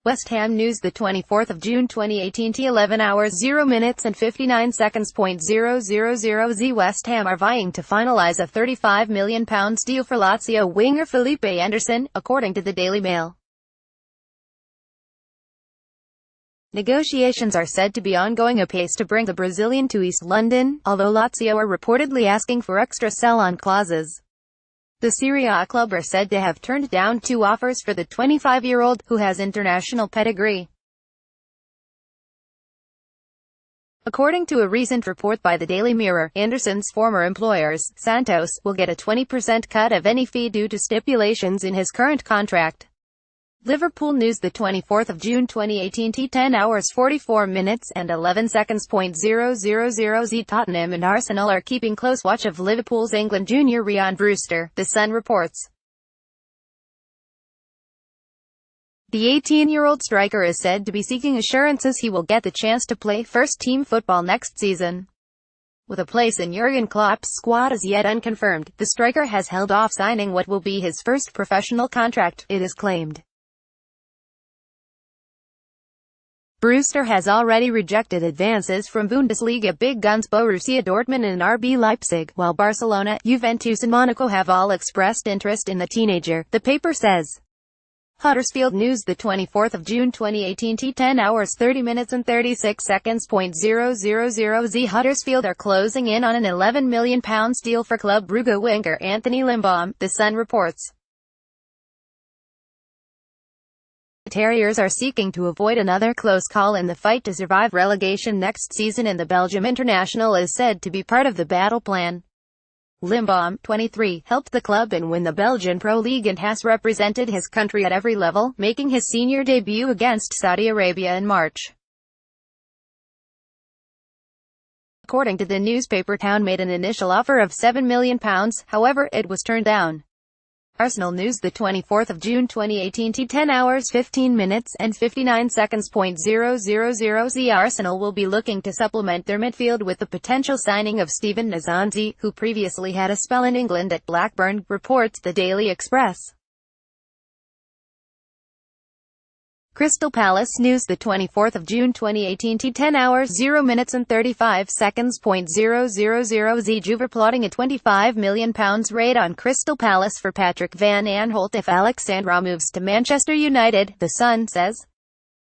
West Ham News, the 24th of June 2018 t 11 hours 0 minutes and 59 seconds. 000Z West Ham are vying to finalise a £35 million deal for Lazio winger Felipe Anderson, according to the Daily Mail. Negotiations are said to be ongoing apace to bring the Brazilian to East London, although Lazio are reportedly asking for extra sell-on clauses. The Serie A club are said to have turned down 2 offers for the 25-year-old, who has international pedigree. According to a recent report by the Daily Mirror, Anderson's former employers, Santos, will get a 20% cut of any fee due to stipulations in his current contract. Liverpool News, the 24th of June 2018 t 10 hours 44 minutes and 11 seconds. 000Z Tottenham and Arsenal are keeping close watch of Liverpool's England junior Ryan Brewster, The Sun reports. The 18-year-old striker is said to be seeking assurances he will get the chance to play first-team football next season. With a place in Jurgen Klopp's squad as yet unconfirmed, the striker has held off signing what will be his first professional contract, it is claimed. Brewster has already rejected advances from Bundesliga big guns Borussia Dortmund and RB Leipzig, while Barcelona, Juventus and Monaco have all expressed interest in the teenager, the paper says. Huddersfield News, the 24th of June 2018 t 10 hours 30 minutes and 36 seconds. 000Z Huddersfield are closing in on an £11 million deal for Club Brugge winger Anthony Limbaum, The Sun reports. The Terriers are seeking to avoid another close call in the fight to survive relegation next season, and the Belgium international is said to be part of the battle plan. Limbaum, 23, helped the club and win the Belgian Pro League and has represented his country at every level, making his senior debut against Saudi Arabia in March. According to the newspaper, Town made an initial offer of £7 million, however, it was turned down. Arsenal News, the 24th of June 2018 t 10 hours 15 minutes and 59 seconds. 000Z Arsenal will be looking to supplement their midfield with the potential signing of Steven Nzonzi, who previously had a spell in England at Blackburn, reports the Daily Express. Crystal Palace News, the 24th of June 2018 t 10 hours 0 minutes and 35 seconds. 000Z Juve plotting a £25 million raid on Crystal Palace for Patrick Van Aanholt if Alex Sandro moves to Manchester United, The Sun says.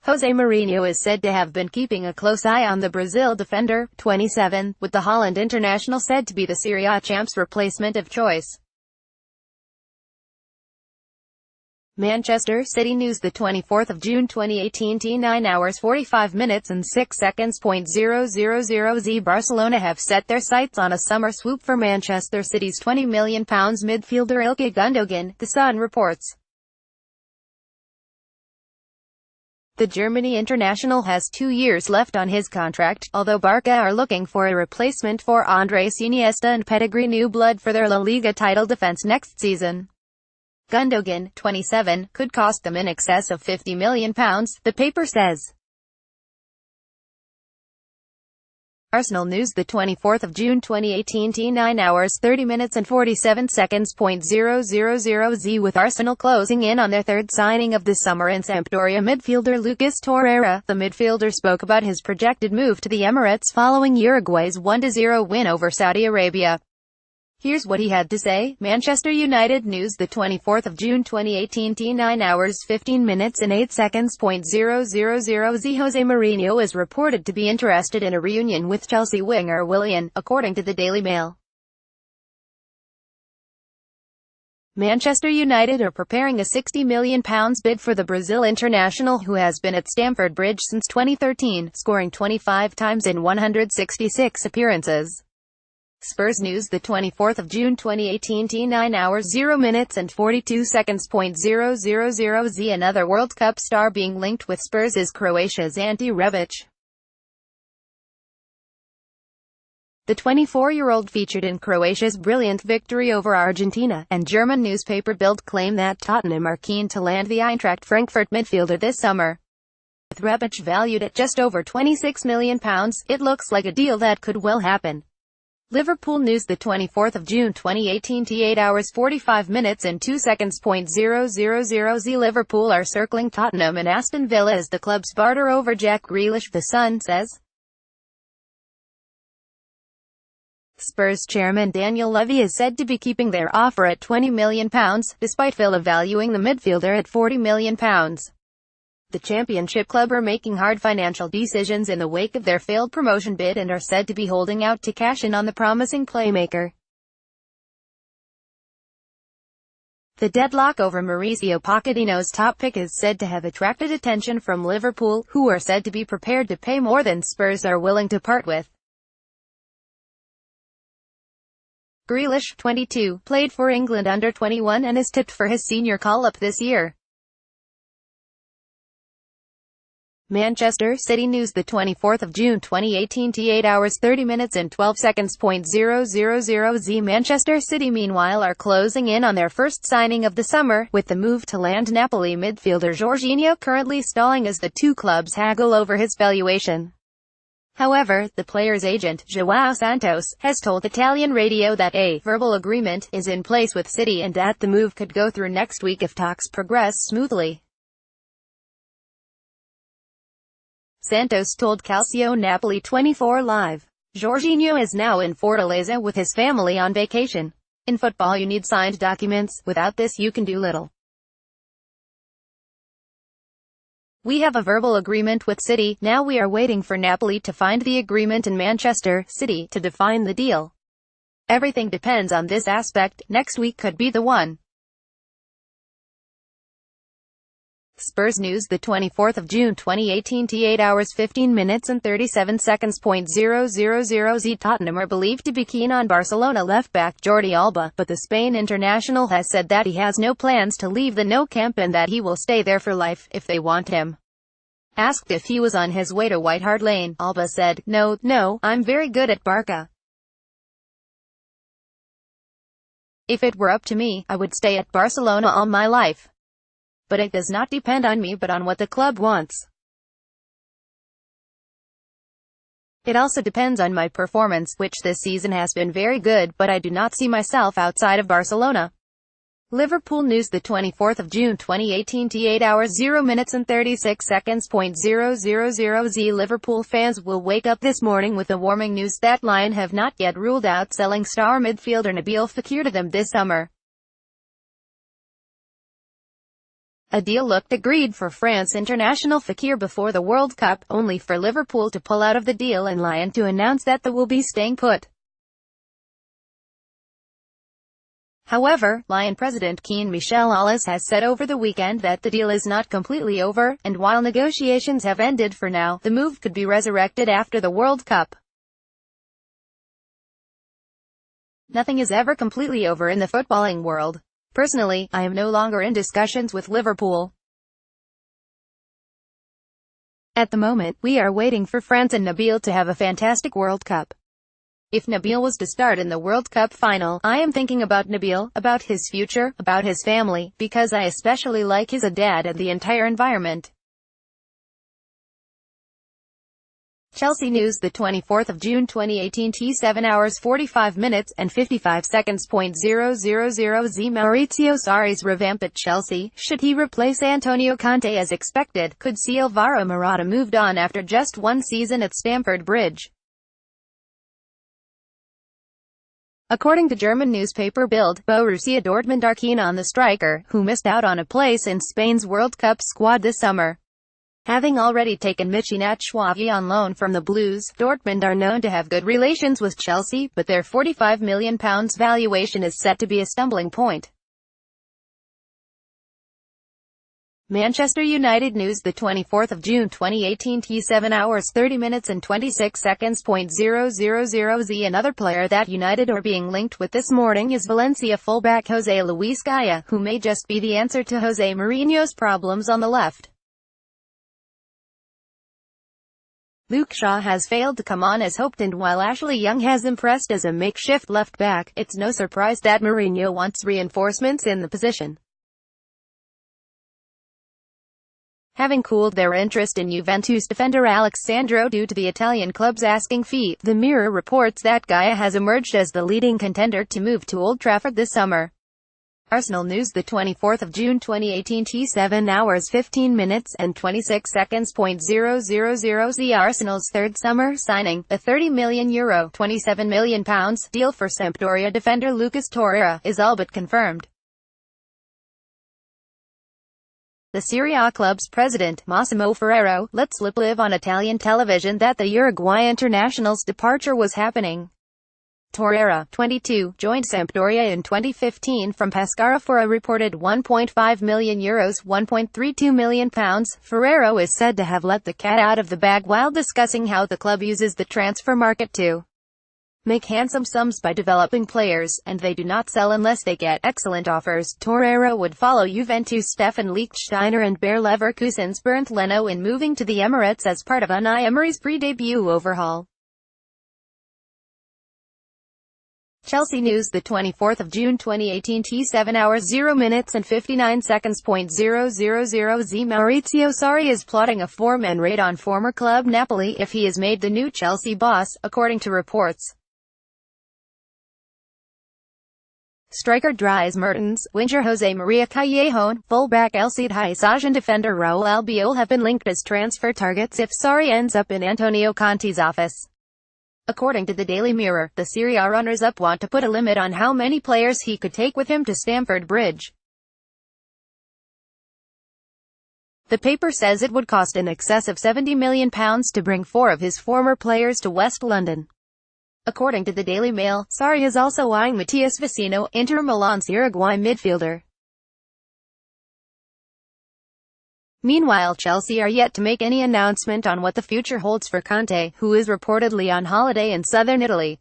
Jose Mourinho is said to have been keeping a close eye on the Brazil defender, 27, with the Holland international said to be the Serie A champ's replacement of choice. Manchester City News, the 24th of June 2018 t 9 hours 45 minutes and 6 seconds. 000Z Barcelona have set their sights on a summer swoop for Manchester City's £20 million midfielder Ilkay Gundogan, The Sun reports. The Germany international has 2 years left on his contract, although Barca are looking for a replacement for Andres Iniesta and pedigree new blood for their La Liga title defense next season. Gundogan, 27, could cost them in excess of £50 million, the paper says. Arsenal News, the 24th of June 2018 t 9 hours 30 minutes and 47 seconds. 000Z with Arsenal closing in on their third signing of the summer in Sampdoria midfielder Lucas Torreira, the midfielder spoke about his projected move to the Emirates following Uruguay's 1-0 win over Saudi Arabia. Here's what he had to say. Manchester United News, the 24th of June 2018 t 9 hours 15 minutes and 8 seconds. 000Z Jose Mourinho is reported to be interested in a reunion with Chelsea winger Willian, according to the Daily Mail. Manchester United are preparing a £60 million bid for the Brazil international, who has been at Stamford Bridge since 2013, scoring 25 times in 166 appearances. Spurs News, the 24th of June 2018 t 9 hours 0 minutes and 42 seconds. 000Z Another World Cup star being linked with Spurs is Croatia's Ante Rebic. The 24-year-old featured in Croatia's brilliant victory over Argentina, and German newspaper Bild claim that Tottenham are keen to land the Eintracht Frankfurt midfielder this summer. With Rebic valued at just over £26 million, it looks like a deal that could well happen. Liverpool news the 24th of June 2018 t 8 hours 45 minutes and 2 seconds. 000Z Liverpool are circling Tottenham and Aston Villa as the clubs barter over Jack Grealish, The Sun says. Spurs chairman Daniel Levy is said to be keeping their offer at £20 million, despite Villa valuing the midfielder at £40 million. The Championship club are making hard financial decisions in the wake of their failed promotion bid and are said to be holding out to cash in on the promising playmaker. The deadlock over Mauricio Pochettino's top pick is said to have attracted attention from Liverpool, who are said to be prepared to pay more than Spurs are willing to part with. Grealish, 22, played for England under-21 and is tipped for his senior call-up this year. Manchester City news the 24th of June 2018 t 8 hours 30 minutes and 12 seconds. 000Z Manchester City meanwhile are closing in on their first signing of the summer, with the move to land Napoli midfielder Jorginho currently stalling as the two clubs haggle over his valuation. However, the player's agent, João Santos, has told Italian radio that a verbal agreement is in place with City and that the move could go through next week if talks progress smoothly. Santos told Calcio Napoli 24 Live. Jorginho is now in Fortaleza with his family on vacation. In football you need signed documents, without this you can do little. We have a verbal agreement with City, now we are waiting for Napoli to find the agreement and Manchester City to define the deal. Everything depends on this aspect, next week could be the one. Spurs news the 24th of June 2018 t 8 hours 15 minutes and 37 seconds. 000Z Tottenham are believed to be keen on Barcelona left-back Jordi Alba, but the Spain international has said that he has no plans to leave the Nou Camp and that he will stay there for life, if they want him. Asked if he was on his way to White Hart Lane, Alba said, No, I'm very good at Barca. If it were up to me, I would stay at Barcelona all my life. But it does not depend on me but on what the club wants. It also depends on my performance, which this season has been very good, but I do not see myself outside of Barcelona. Liverpool news the 24th of June 2018 t 8 hours 0 minutes and 36 seconds. 000Z Liverpool fans will wake up this morning with the warming news that Lyon have not yet ruled out selling star midfielder Nabil Fekir to them this summer. A deal looked agreed for France international Fekir before the World Cup, only for Liverpool to pull out of the deal and Lyon to announce that they will be staying put. However, Lyon president Jean-Michel Aulas has said over the weekend that the deal is not completely over, and while negotiations have ended for now, the move could be resurrected after the World Cup. Nothing is ever completely over in the footballing world. Personally, I am no longer in discussions with Liverpool. At the moment, we are waiting for France and Nabil to have a fantastic World Cup. If Nabil was to start in the World Cup final, I am thinking about Nabil, about his future, about his family, because I especially like his dad and the entire environment. Chelsea news the 24th of June 2018 t 7 hours 45 minutes and 55 seconds. 000Z Maurizio Sarri's revamp at Chelsea, should he replace Antonio Conte as expected, could see Alvaro Morata moved on after just one season at Stamford Bridge. According to German newspaper Bild, Borussia Dortmund are keen on the striker, who missed out on a place in Spain's World Cup squad this summer. Having already taken Michy Batshuayi on loan from the Blues, Dortmund are known to have good relations with Chelsea, but their £45 million valuation is set to be a stumbling point. Manchester United news the 24th of June 2018 t 7 hours 30 minutes and 26 seconds. 000Z Another player that United are being linked with this morning is Valencia fullback Jose Luis Gaya, who may just be the answer to Jose Mourinho's problems on the left. Luke Shaw has failed to come on as hoped, and while Ashley Young has impressed as a makeshift left-back, it's no surprise that Mourinho wants reinforcements in the position. having cooled their interest in Juventus defender Alex Sandro due to the Italian club's asking fee. The Mirror reports that Gaia has emerged as the leading contender to move to Old Trafford this summer. Arsenal News, the 24th of June 2018 t 7 hours 15 minutes and 26 seconds. 000 Arsenal's third summer signing, a €30 million £27 million deal for Sampdoria defender Lucas Torreira, is all but confirmed. The Serie A club's president, Massimo Ferrero, let slip live on Italian television that the Uruguay international's departure was happening. Torreira, 22, joined Sampdoria in 2015 from Pescara for a reported €1.5 million £1.32 million. Ferrero is said to have let the cat out of the bag while discussing how the club uses the transfer market to make handsome sums by developing players, and they do not sell unless they get excellent offers. Torreira would follow Juventus' Stefan Lichtsteiner and Bayer Leverkusen's Bernd Leno in moving to the Emirates as part of Unai Emery's pre-debut overhaul. Chelsea News, the 24th of June 2018 t 7 hours 0 minutes and 59 seconds. 000 Maurizio Sarri is plotting a four-man raid on former club Napoli if he is made the new Chelsea boss, according to reports. Striker Dries Mertens, winger Jose Maria Callejon, fullback El Cid and defender Raul Albiol have been linked as transfer targets if Sarri ends up in Antonio Conte's office. According to the Daily Mirror, the Serie A runners-up want to put a limit on how many players he could take with him to Stamford Bridge. The paper says it would cost in excess of £70 million to bring four of his former players to West London. According to the Daily Mail, Sarri is also eyeing Matias Vecino, Inter Milan's Uruguay midfielder. Meanwhile, Chelsea are yet to make any announcement on what the future holds for Conte, who is reportedly on holiday in southern Italy.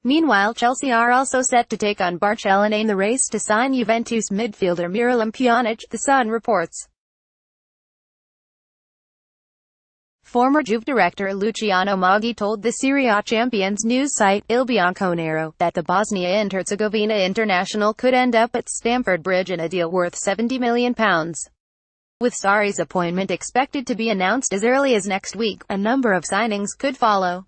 Meanwhile, Chelsea are also set to take on Barcelona in the race to sign Juventus midfielder Miralem Pjanic, The Sun reports. Former Juve director Luciano Moggi told the Serie A champions news site, Il Bianconero, that the Bosnia and Herzegovina international could end up at Stamford Bridge in a deal worth £70 million. With Sarri's appointment expected to be announced as early as next week, a number of signings could follow.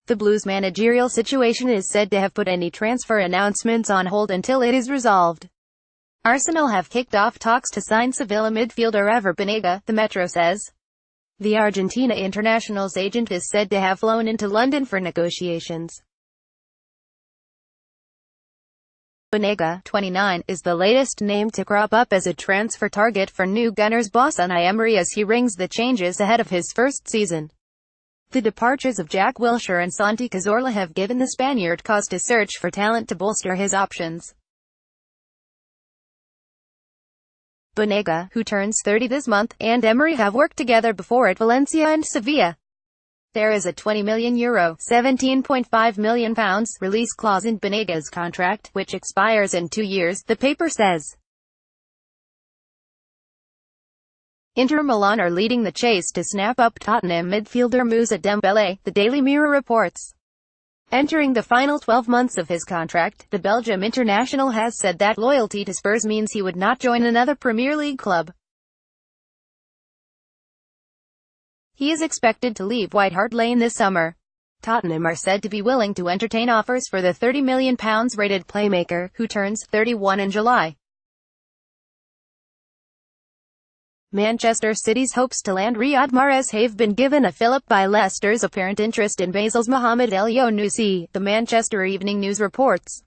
The Blues' managerial situation is said to have put any transfer announcements on hold until it is resolved. Arsenal have kicked off talks to sign Sevilla midfielder Ever Banega, the Metro says. The Argentina international's agent is said to have flown into London for negotiations. Banega, 29, is the latest name to crop up as a transfer target for new Gunners boss Unai Emery as he rings the changes ahead of his first season. The departures of Jack Wilshere and Santi Cazorla have given the Spaniard cause to search for talent to bolster his options. Banega, who turns 30 this month, and Emery have worked together before at Valencia and Sevilla. There is a €20 million £17.5 million release clause in Banega's contract, which expires in 2 years, the paper says. Inter Milan are leading the chase to snap up Tottenham midfielder Moussa Dembele, the Daily Mirror reports. Entering the final 12 months of his contract, the Belgium international has said that loyalty to Spurs means he would not join another Premier League club. He is expected to leave White Hart Lane this summer. Tottenham are said to be willing to entertain offers for the £30 million rated playmaker, who turns 31 in July. Manchester City's hopes to land Riyad Mahrez have been given a fillip by Leicester's apparent interest in Basel's Mohamed El Younousi, the Manchester Evening News reports.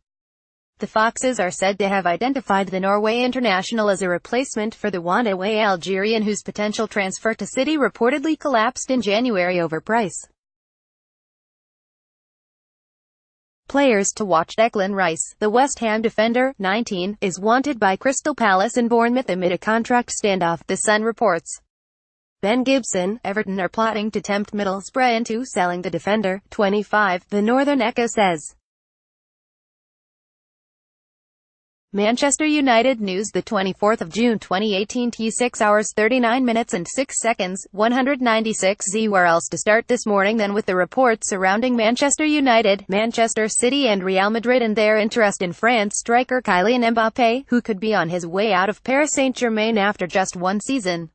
The Foxes are said to have identified the Norway international as a replacement for the one-away Algerian whose potential transfer to City reportedly collapsed in January over price. Players to watch: Declan Rice, the West Ham defender, 19, is wanted by Crystal Palace and Bournemouth amid a contract standoff, The Sun reports. Ben Gibson, Everton are plotting to tempt Middlesbrough into selling the defender, 25, the Northern Echo says. Manchester United news, the 24th of June 2018, T 6 hours 39 minutes and 6 seconds, 196 Z. Where else to start this morning than with the reports surrounding Manchester United, Manchester City and Real Madrid and their interest in France striker Kylian Mbappé, who could be on his way out of Paris Saint-Germain after just one season.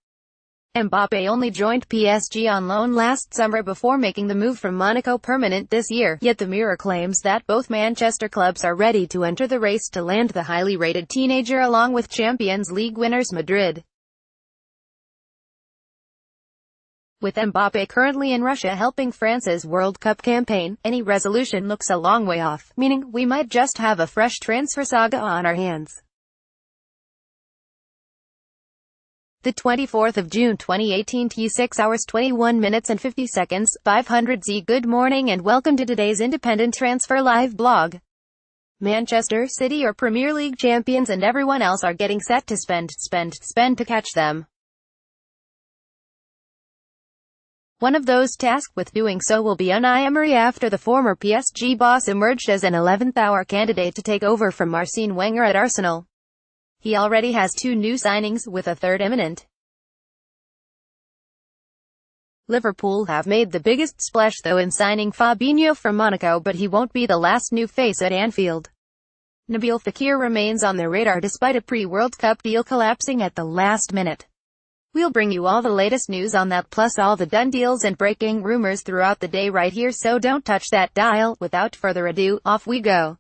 Mbappé only joined PSG on loan last summer before making the move from Monaco permanent this year, yet the Mirror claims that both Manchester clubs are ready to enter the race to land the highly rated teenager along with Champions League winners Madrid. With Mbappé currently in Russia helping France's World Cup campaign, any resolution looks a long way off, meaning we might just have a fresh transfer saga on our hands. The 24th of June 2018, T 6 hours 21 minutes and 50 seconds, 500 Z. Good morning and welcome to today's Independent Transfer Live blog. Manchester City are Premier League champions and everyone else are getting set to spend to catch them. One of those tasked with doing so will be Unai Emery after the former PSG boss emerged as an 11th-hour candidate to take over from Arsene Wenger at Arsenal. He already has two new signings, with a third imminent. Liverpool have made the biggest splash though in signing Fabinho from Monaco, but he won't be the last new face at Anfield. Nabil Fekir remains on their radar despite a pre-World Cup deal collapsing at the last minute. We'll bring you all the latest news on that plus all the done deals and breaking rumors throughout the day right here, so don't touch that dial. Without further ado, off we go.